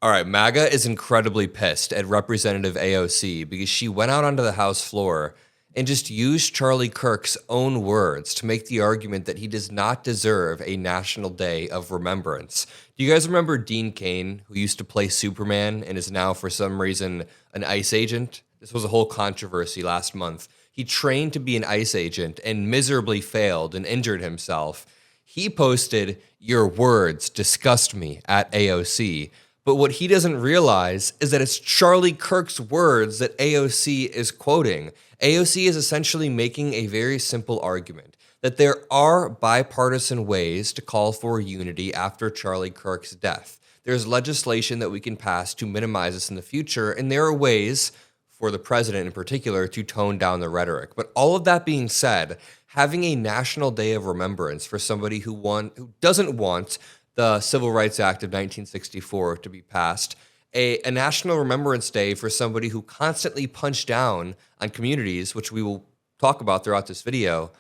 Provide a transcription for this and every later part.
All right, MAGA is incredibly pissed at Representative AOC because she went out onto the House floor and just used Charlie Kirk's own words to make the argument that he does not deserve a National Day of Remembrance. Do you guys remember Dean Cain, who used to play Superman and is now, for some reason, an ICE agent? This was a whole controversy last month. He trained to be an ICE agent and miserably failed and injured himself. He posted, "Your words disgust me," at AOC. But what he doesn't realize is that it's Charlie Kirk's words that AOC is quoting. AOC is essentially making a very simple argument that there are bipartisan ways to call for unity after Charlie Kirk's death. There's legislation that we can pass to minimize this in the future, and there are ways for the president in particular to tone down the rhetoric. But all of that being said, having a National Day of Remembrance for somebody who doesn't want the Civil Rights Act of 1964 to be passed, a National Remembrance Day for somebody who constantly punched down on communities, which we will talk about throughout this video,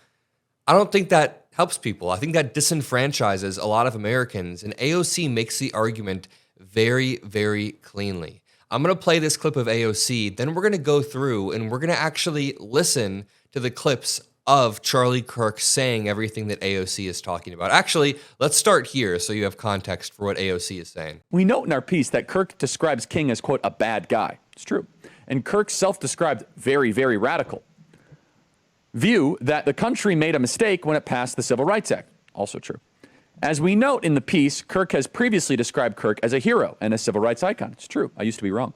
I don't think that helps people. I think that disenfranchises a lot of Americans, and AOC makes the argument very, very cleanly. I'm going to play this clip of AOC, then we're going to go through and we're going to actually listen to the clips of Charlie Kirk saying everything that AOC is talking about. Actually, let's start here so you have context for what AOC is saying. We note in our piece that Kirk describes King as, quote, a bad guy. It's true. And Kirk's self-described very, very radical view that the country made a mistake when it passed the Civil Rights Act. Also true. As we note in the piece, Kirk has previously described Kirk as a hero and a civil rights icon. It's true. I used to be wrong.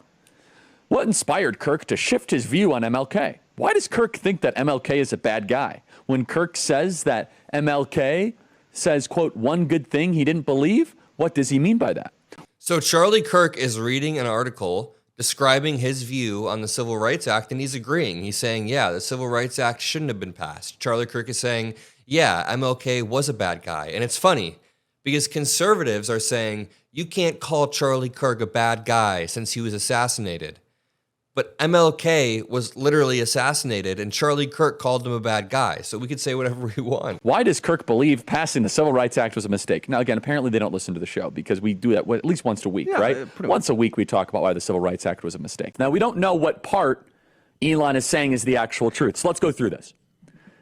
What inspired Kirk to shift his view on MLK? Why does Kirk think that MLK is a bad guy? When Kirk says that MLK says, quote, one good thing he didn't believe, what does he mean by that? So Charlie Kirk is reading an article describing his view on the Civil Rights Act, and he's agreeing. He's saying, yeah, the Civil Rights Act shouldn't have been passed. Charlie Kirk is saying, yeah, MLK was a bad guy. And it's funny because conservatives are saying, you can't call Charlie Kirk a bad guy since he was assassinated. But MLK was literally assassinated, and Charlie Kirk called him a bad guy. So we could say whatever we want. Why does Kirk believe passing the Civil Rights Act was a mistake? Now, again, apparently they don't listen to the show because we do that at least once a week, right? Once a week we talk about why the Civil Rights Act was a mistake. Now, we don't know what part Elon is saying is the actual truth. So let's go through this.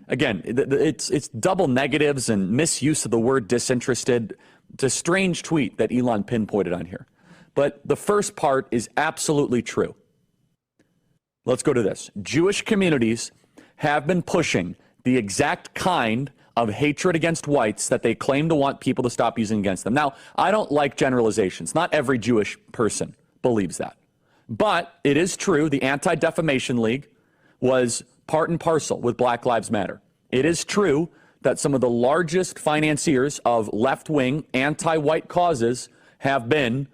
Again, it's double negatives and misuse of the word disinterested. It's a strange tweet that Elon pinpointed on here. But the first part is absolutely true. Let's go to this. Jewish communities have been pushing the exact kind of hatred against whites that they claim to want people to stop using against them. Now, I don't like generalizations. Not every Jewish person believes that. But it is true the Anti-Defamation League was part and parcel with Black Lives Matter. It is true that some of the largest financiers of left-wing anti-white causes have been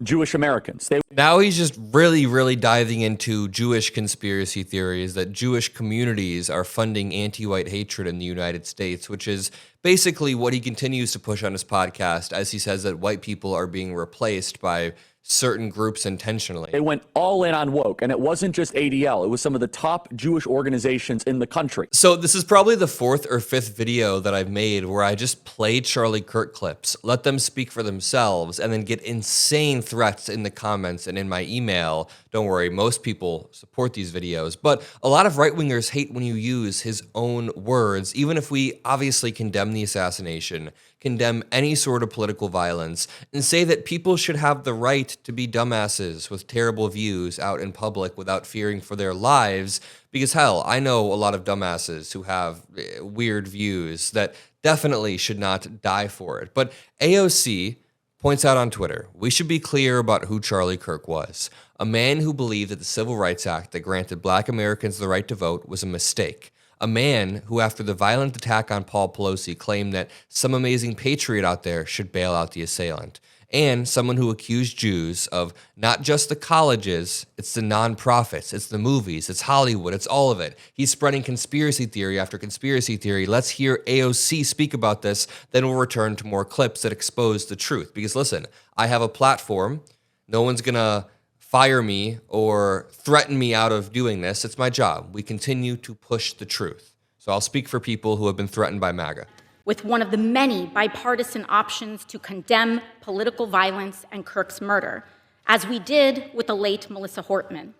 Jewish Americans. Now he's just really, really diving into Jewish conspiracy theories that Jewish communities are funding anti-white hatred in the United States, which is basically what he continues to push on his podcast as he says that white people are being replaced by certain groups intentionally. They went all in on woke, and it wasn't just ADL. It was some of the top Jewish organizations in the country. So this is probably the fourth or fifth video that I've made where I just play Charlie Kirk clips, let them speak for themselves, and then get insane threats in the comments and in my email. Don't worry, most people support these videos, but a lot of right-wingers hate when you use his own words, even if we obviously condemn the assassination, condemn any sort of political violence, and say that people should have the right to be dumbasses with terrible views out in public without fearing for their lives. Because hell, I know a lot of dumbasses who have weird views that definitely should not die for it. But AOC points out on Twitter, we should be clear about who Charlie Kirk was. A man who believed that the Civil Rights Act that granted Black Americans the right to vote was a mistake. A man who, after the violent attack on Paul Pelosi, claimed that some amazing patriot out there should bail out the assailant. And someone who accused Jews of not just the colleges, it's the nonprofits, it's the movies, it's Hollywood, it's all of it. He's spreading conspiracy theory after conspiracy theory. Let's hear AOC speak about this, then we'll return to more clips that expose the truth. Because listen, I have a platform. No one's gonna fire me or threaten me out of doing this. It's my job. We continue to push the truth. So I'll speak for people who have been threatened by MAGA. with one of the many bipartisan options to condemn political violence and Kirk's murder, as we did with the late Melissa Hortman.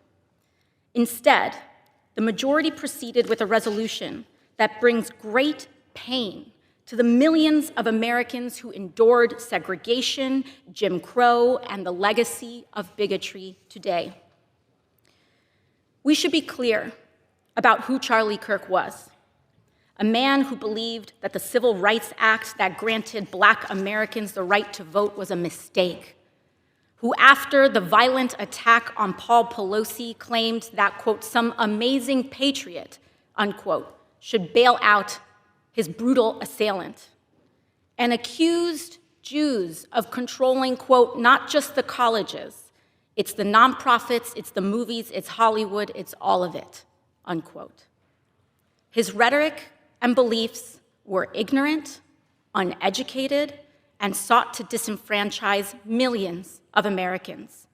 Instead, the majority proceeded with a resolution that brings great pain to the millions of Americans who endured segregation, Jim Crow, and the legacy of bigotry today. We should be clear about who Charlie Kirk was. A man who believed that the Civil Rights Act that granted Black Americans the right to vote was a mistake, who after the violent attack on Paul Pelosi claimed that, quote, some amazing patriot, unquote, should bail out his brutal assailant, and accused Jews of controlling, quote, not just the colleges, it's the nonprofits, it's the movies, it's Hollywood, it's all of it, unquote. His rhetoric and beliefs were ignorant, uneducated, and sought to disenfranchise millions of Americans,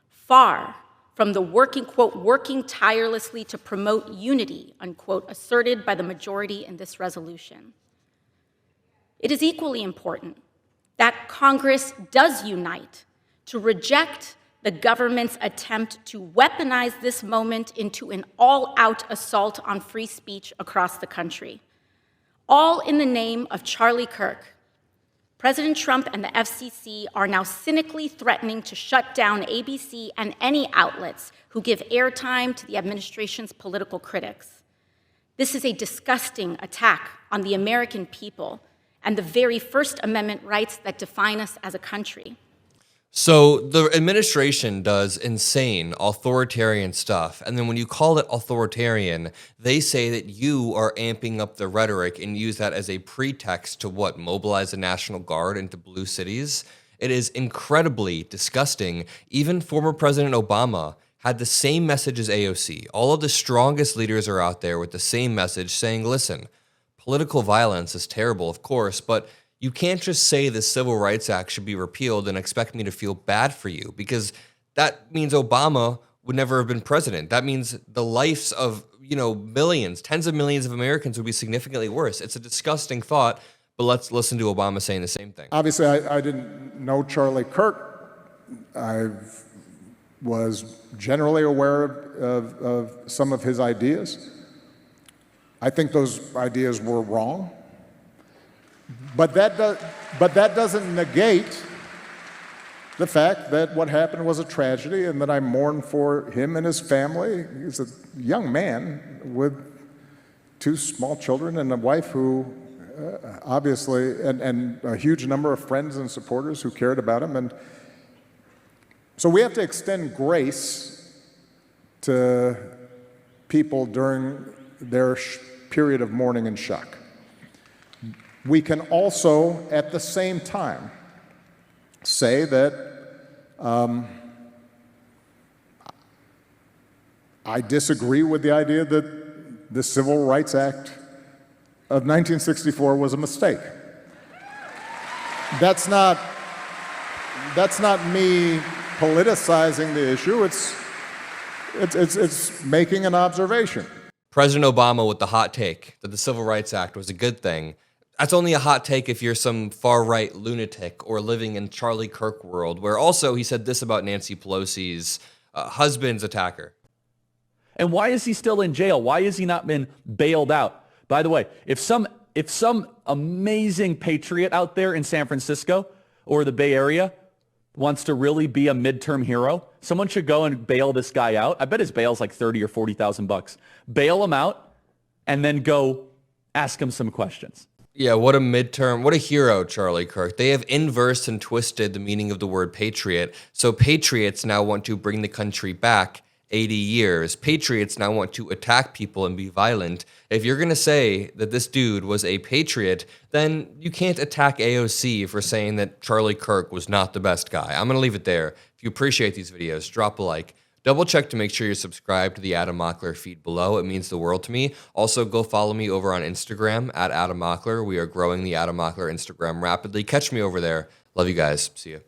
far from the working, quote, working tirelessly to promote unity, unquote, asserted by the majority in this resolution. It is equally important that Congress does unite to reject the government's attempt to weaponize this moment into an all-out assault on free speech across the country, all in the name of Charlie Kirk. President Trump and the FCC are now cynically threatening to shut down ABC and any outlets who give airtime to the administration's political critics. This is a disgusting attack on the American people and the very First Amendment rights that define us as a country. So the administration does insane authoritarian stuff, and then when you call it authoritarian, they say that you are amping up the rhetoric and use that as a pretext to what, mobilize the National Guard into blue cities? It is incredibly disgusting. Even former President Obama had the same message as AOC. All of the strongest leaders are out there with the same message saying, listen, political violence is terrible, of course, but you can't just say the Civil Rights Act should be repealed and expect me to feel bad for you, because that means Obama would never have been president. That means the lives of, millions, tens of millions of Americans would be significantly worse. It's a disgusting thought, but let's listen to Obama saying the same thing. Obviously, I didn't know Charlie Kirk. I was generally aware of some of his ideas. I think those ideas were wrong. But that doesn't negate the fact that what happened was a tragedy and that I mourn for him and his family. He's a young man with 2 small children and a wife who obviously, and a huge number of friends and supporters who cared about him. And so we have to extend grace to people during their period of mourning and shock. We can also, at the same time, say that I disagree with the idea that the Civil Rights Act of 1964 was a mistake. That's not me politicizing the issue. It's making an observation. President Obama with the hot take that the Civil Rights Act was a good thing. That's only a hot take if you're some far-right lunatic or living in Charlie Kirk world, where also he said this about Nancy Pelosi's husband's attacker. And why is he still in jail? Why has he not been bailed out? By the way, if some amazing patriot out there in San Francisco or the Bay Area wants to really be a midterm hero, someone should go and bail this guy out. I bet his bail's like $30,000 or $40,000. Bail him out and then go ask him some questions. Yeah, what a hero, Charlie Kirk. They have inversed and twisted the meaning of the word patriot. So patriots now want to bring the country back 80 years. Patriots now want to attack people and be violent. If you're going to say that this dude was a patriot, then you can't attack AOC for saying that Charlie Kirk was not the best guy. I'm going to leave it there. If you appreciate these videos, drop a like. Double check to make sure you're subscribed to the Adam Mockler feed below. It means the world to me. Also, go follow me over on Instagram at Adam Mockler. We are growing the Adam Mockler Instagram rapidly. Catch me over there. Love you guys. See you.